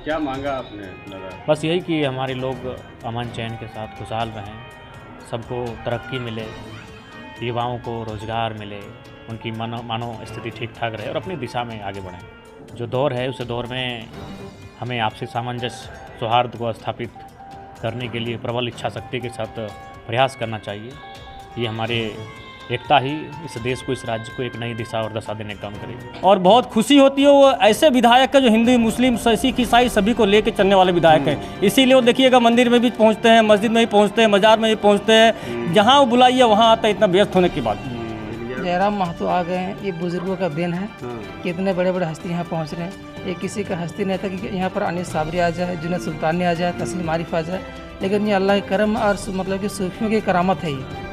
क्या मांगा आपने दादा? बस यही कि हमारे लोग अमन चैन के साथ खुशहाल रहें, सबको तरक्की मिले, युवाओं को रोज़गार मिले, उनकी मानव स्थिति ठीक ठाक रहे और अपनी दिशा में आगे बढ़ें। जो दौर है उस दौर में हमें आपसी सामंजस्य सौहार्द को स्थापित करने के लिए प्रबल इच्छा शक्ति के साथ प्रयास करना चाहिए। ये हमारे एकता ही इस देश को, इस राज्य को एक नई दिशा और दशा देने का काम करेगी। और बहुत खुशी होती है वो ऐसे विधायक है जो हिंदू मुस्लिम सिख ईसाई सभी को लेकर चलने वाले विधायक हैं। इसीलिए वो देखिएगा मंदिर में भी पहुंचते हैं, मस्जिद में भी पहुंचते हैं, मजार में भी पहुंचते हैं, जहां वो बुलाइए वहां आता है, इतना व्यस्त होने की बात। जयराम महतो आ गए हैं, ये बुजुर्गों का देन है कि इतने बड़े बड़े हस्ती यहाँ पहुँच रहे हैं। ये किसी का हस्ती नहीं था कि यहाँ पर अनीस साबरी आ जाए, जुनैद सुल्तानी आ जाए, तस्लीम आरिफ आ जाए, लेकिन ये अल्लाह के करम और मतलब कि सूफियों की करामत है ये।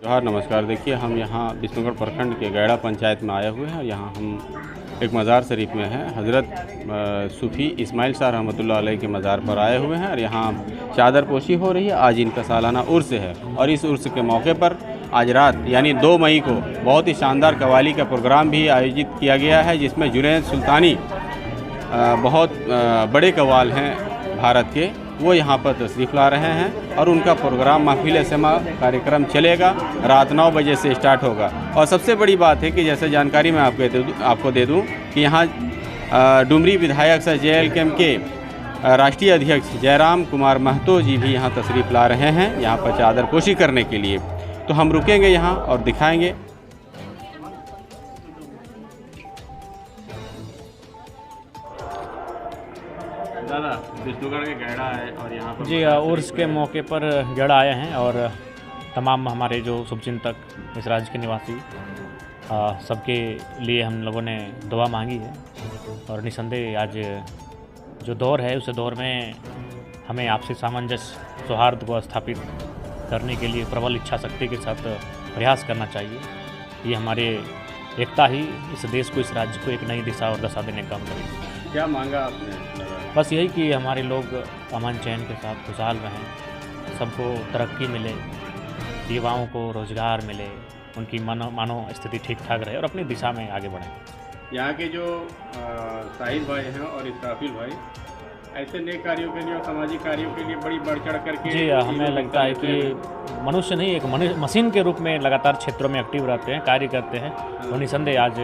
जोहार, नमस्कार। देखिए, हम यहाँ विष्णुगढ़ प्रखंड के गैड़ा पंचायत में आए हुए हैं और यहाँ हम एक मज़ार शरीफ में हैं। हज़रत सूफ़ी इस्माइल शाह रहमतुल्लाह अलैह के मज़ार पर आए हुए हैं और यहाँ चादर पोशी हो रही है। आज इनका सालाना उर्स है और इस उर्स के मौके पर आज रात यानी 2 मई को बहुत ही शानदार कव्वाली का प्रोग्राम भी आयोजित किया गया है, जिसमें जुनैद सुल्तानी बहुत बड़े कव्वाल हैं भारत के, वो यहाँ पर तशरीफ़ ला रहे हैं और उनका प्रोग्राम महफिल समा कार्यक्रम चलेगा, रात 9 बजे से स्टार्ट होगा। और सबसे बड़ी बात है कि जैसे जानकारी मैं आपको दे दूँ कि यहाँ डुमरी विधायक सह JLKM के राष्ट्रीय अध्यक्ष जयराम कुमार महतो जी भी यहाँ तशरीफ़ ला रहे हैं यहाँ पर चादर पोशी करने के लिए। तो हम रुकेंगे यहाँ और दिखाएँगे। दादा, विष्णुगढ़ के गैड़ा है और यहाँ पर जी उर्स के मौके पर गैड़ा आए हैं और तमाम हमारे जो शुभचिंतक इस राज्य के निवासी सबके लिए हम लोगों ने दुआ मांगी है। और निसंदेह आज जो दौर है उस दौर में हमें आपसी सामंजस्य सौहार्द को स्थापित करने के लिए प्रबल इच्छा शक्ति के साथ प्रयास करना चाहिए। ये हमारे एकता ही इस देश को, इस राज्य को एक नई दिशा और दशा देने का काम करेगी। क्या मांगा आपने? बस यही कि हमारे लोग अमन चैन के साथ खुशहाल रहें, सबको तरक्की मिले, युवाओं को रोज़गार मिले, उनकी मानव स्थिति ठीक ठाक रहे और अपनी दिशा में आगे बढ़ें। यहाँ के जो साहिद भाई हैं और इसराफिल भाई ऐसे नेक कार्यों के लिए और सामाजिक कार्यों के लिए बड़ी बढ़ चढ़ करके जी हमें लगता है कि मनुष्य नहीं, एक मशीन के रूप में लगातार क्षेत्रों में एक्टिव रहते हैं, कार्य करते हैं। और निसंदेह आज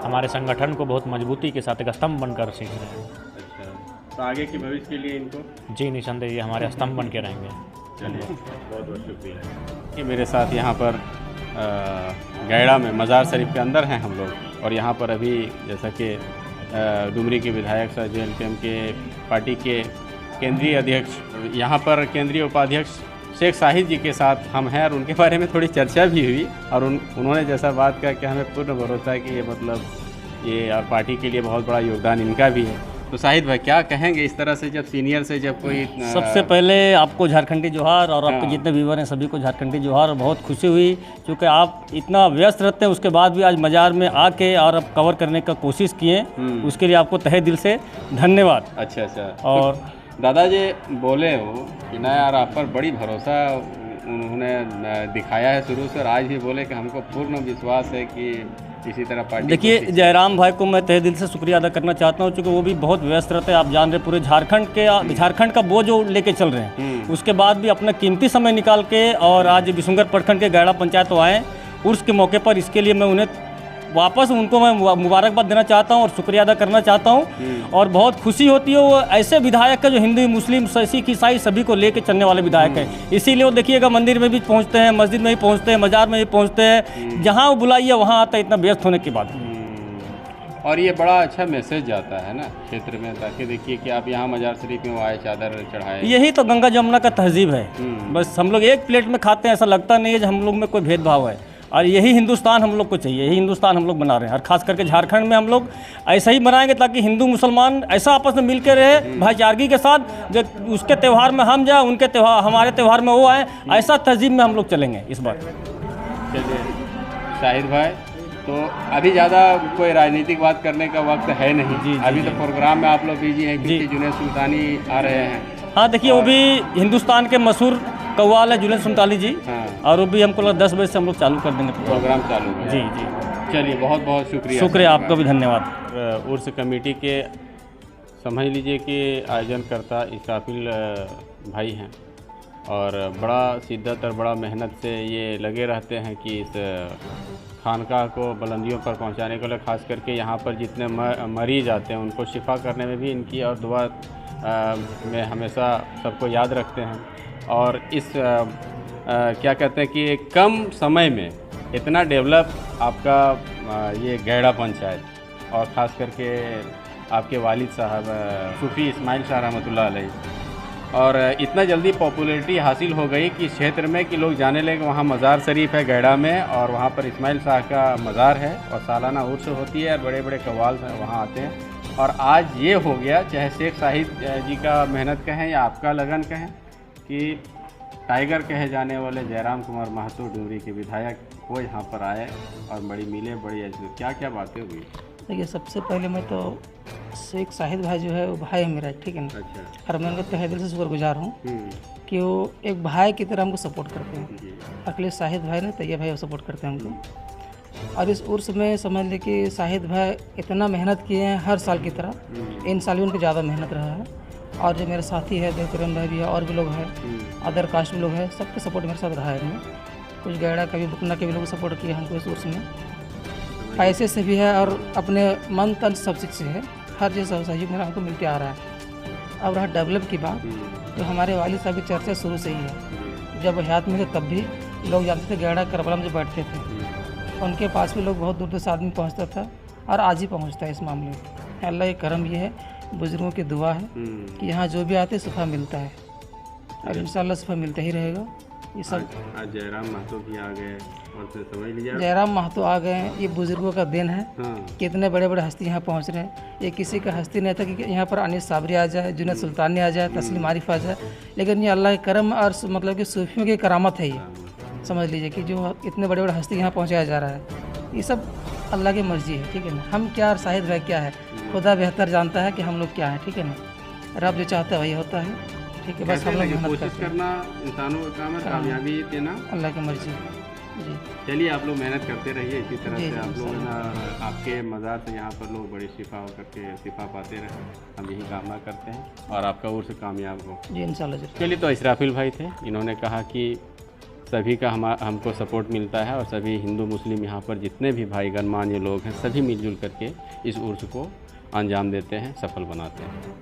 हमारे संगठन को बहुत मजबूती के साथ एक स्तंभ बनकर सीख रहे हैं। अच्छा, तो आगे के भविष्य के लिए इनको जी निसंदेह ये हमारे स्तंभ बन के रहेंगे। चलिए, बहुत बहुत शुक्रिया। ये मेरे साथ यहाँ पर गैड़ा में मज़ार शरीफ के अंदर हैं हम लोग और यहाँ पर अभी जैसा कि डुमरी के विधायक सह JLKM के पार्टी के केंद्रीय अध्यक्ष, यहाँ पर केंद्रीय उपाध्यक्ष शेख साहिद जी के साथ हम हैं और उनके बारे में थोड़ी चर्चा भी हुई और उन्होंने जैसा बात कहा कि हमें पूर्ण भरोसा है कि ये मतलब ये और पार्टी के लिए बहुत बड़ा योगदान इनका भी है। तो साहिद भाई क्या कहेंगे इस तरह से जब सीनियर से जब कोई सबसे पहले आपको झारखंडी जोहार और आपके जितने व्यूवर हैं सभी को झारखंडी जोहार। और बहुत खुशी हुई क्योंकि आप इतना व्यस्त रहते हैं, उसके बाद भी आज मज़ार में आके और आप कवर करने का कोशिश किए, उसके लिए आपको तहे दिल से धन्यवाद। अच्छा। और तो दादाजी बोले हो कि ना यार आप पर बड़ी भरोसा उन्होंने दिखाया है शुरू से और आज भी बोले कि हमको पूर्ण विश्वास है कि इसी तरह पार्टी। देखिए, जयराम भाई को मैं तहे दिल से शुक्रिया अदा करना चाहता हूँ क्योंकि वो भी बहुत व्यस्त रहते हैं। आप जान रहे पूरे झारखंड का बोझ जो लेके चल रहे हैं, उसके बाद भी अपना कीमती समय निकाल के और आज विष्णुगढ़ प्रखंड के गैड़ा पंचायत तो आए उर्स के मौके पर। इसके लिए मैं उन्हें वापस उनको मैं मुबारकबाद देना चाहता हूँ और शुक्रिया अदा करना चाहता हूँ। और बहुत खुशी होती है वो ऐसे विधायक है जो हिंदू मुस्लिम सिख ईसाई सभी को लेकर चलने वाले विधायक हैं। इसीलिए वो देखिएगा मंदिर में भी पहुँचते हैं, मस्जिद में भी पहुँचते हैं, मजार में भी पहुँचते हैं, जहाँ वो बुलाइए वहाँ आता है, इतना व्यस्त होने के बाद। और ये बड़ा अच्छा मैसेज जाता है ना क्षेत्र में, ताकि देखिए कि आप यहाँ मजार शरीफ में वो आए, चादर चढ़ाए। यही तो गंगा जमुना का तहजीब है। बस हम लोग एक प्लेट में खाते हैं, ऐसा लगता नहीं है कि हम लोग में कोई भेदभाव है। और यही हिंदुस्तान हम लोग को चाहिए, यही हिंदुस्तान हम लोग बना रहे हैं। और खास करके झारखंड में हम लोग ऐसा ही बनाएंगे ताकि हिंदू मुसलमान ऐसा आपस में मिल के रहे भाईचारगी के साथ, जो उसके त्यौहार में हम जाए, उनके त्यौहार हमारे त्यौहार में वो आए, ऐसा तहजीब में हम लोग चलेंगे इस बार। चलिए शाहिद भाई, तो अभी ज़्यादा कोई राजनीतिक बात करने का वक्त है नहीं। जी, अभी तो प्रोग्राम में आप लोग बिजी हैं क्योंकि जुनैद सुल्तानी आ रहे हैं। हाँ देखिए, वो भी हिंदुस्तान के मशहूर कव्वाल है जुनेद सुल्तानी जी, हाँ। और वो भी हमको लगा 10 बजे से हम लोग चालू कर देंगे प्रोग्राम चालू है। जी जी, चलिए बहुत बहुत शुक्रिया। शुक्रिया, आपका भी धन्यवाद। उर्स कमेटी के समझ लीजिए कि आयोजनकर्ता इसराफिल भाई हैं और बड़ा शिद्दत और बड़ा मेहनत से ये लगे रहते हैं कि इस खानकाह को बुलंदियों पर पहुंचाने के लिए, ख़ास करके यहाँ पर जितने मरीज आते हैं उनको शिफा करने में भी इनकी और दुआ में हमेशा सबको याद रखते हैं। और इस क्या कहते हैं कि कम समय में इतना डेवलप आपका ये गैड़ा पंचायत और ख़ास करके आपके वालिद साहब सूफ़ी इस्माइल शाह रहमतुल्लाह अलैह, और इतना जल्दी पॉपुलैरिटी हासिल हो गई कि इस क्षेत्र में कि लोग जाने लगे वहाँ मज़ार शरीफ है गैड़ा में, और वहाँ पर इस्माइल शाह का मज़ार है और सालाना उर्स होती है और बड़े बड़े कव्वाल वहाँ आते हैं। और आज ये हो गया, चाहे शेख साहिद जी का मेहनत कहें या आपका लगन कहें, कि टाइगर कहे जाने वाले जयराम कुमार महतो डूंगरी के विधायक वो यहाँ पर आए और बड़ी मिले, बड़ी क्या क्या बातें हुई। देखिए, सबसे पहले मैं तो शेख साहिद भाई जो है वो भाई है मेरा, ठीक है ना। अच्छा। और मैं उनका तहे दिल से शुक्रगुजार हूँ कि वो एक भाई की तरह हमको सपोर्ट करते हैं। अखिलेश साहिद भाई ने, तैयब भाई वो सपोर्ट करते हैं हमको। और इस उर्स में समझ ले कि साहिद भाई इतना मेहनत किए हैं हर साल की तरह, इन साल भी उनको ज़्यादा मेहनत रहा है। और जो मेरे साथी है देवकरण भाई भी है और भी लोग हैं, अदर कास्ट में लोग हैं, सबके सपोर्ट मेरे साथ रहा है इनमें। कुछ गैड़ा का भी बुकना के भी लोग सपोर्ट किए हमको इस उर्स में, पैसे से भी है और अपने मन तन सब चीज़ से है। हर चीज़ सहयोग मेरा हमको मिलते आ रहा है। अब रहा डेवलप की बात, तो हमारे वालिद साहब की चर्चा शुरू से ही है। जब हयात में थे तब भी लोग जानते थे गैड़ा करबला में जो बैठते थे, उनके पास भी लोग बहुत दूर दूर से आदमी पहुँचता था और आज ही पहुँचता है इस मामले में। अल्लाह के करम ये है, बुजुर्गों की दुआ है कि यहाँ जो भी आते शिफा मिलता है और इंशाल्लाह शिफा मिलता ही रहेगा। ये सब आज जयराम महतो भी आ गए और फिर समझ लीजिए जयराम महतो आ गए हैं, ये बुजुर्गों का दिन है हाँ। कि इतने बड़े बड़े हस्ती यहाँ पहुँच रहे हैं। ये किसी का हस्ती नहीं था कि यहाँ पर अनीस साबरी आ जाए, जुनैद सुल्तानी आ जाए, तस्लीम आरिफ आ जाए, लेकिन ये अल्लाह के करम और मतलब कि सूफियों की करामत है। ये समझ लीजिए कि जो इतने बड़े बड़े हस्ती यहाँ पहुँचाया जा रहा है, ये सब अल्लाह की मर्जी है, ठीक है ना। हम क्या और शाहिद भाई क्या है, खुदा बेहतर जानता है कि हम लोग क्या हैं, ठीक है ना। रब जो चाहता है वही होता है, ठीक है। बस हम लोग मेहनत कोशिश करना इंसानों का काम है, कामयाबी देना अल्लाह की मर्जी है जी। चलिए आप लोग मेहनत करते रहिए इसी तरह जी, से। आप जी, लोग ना आपके मज़ार से यहाँ पर लोग बड़ी शिफा हो करके शिफा पाते रहें, हम यही कामना करते हैं और आपका उर्स कामयाब हो जी इंशाल्लाह जी। चलिए, तो इसराफिल भाई थे, इन्होंने कहा कि सभी का हमको सपोर्ट मिलता है और सभी हिंदू मुस्लिम यहाँ पर जितने भी भाई गणमान्य लोग हैं सभी मिलजुल करके इस उर्स को अंजाम देते हैं, सफल बनाते हैं।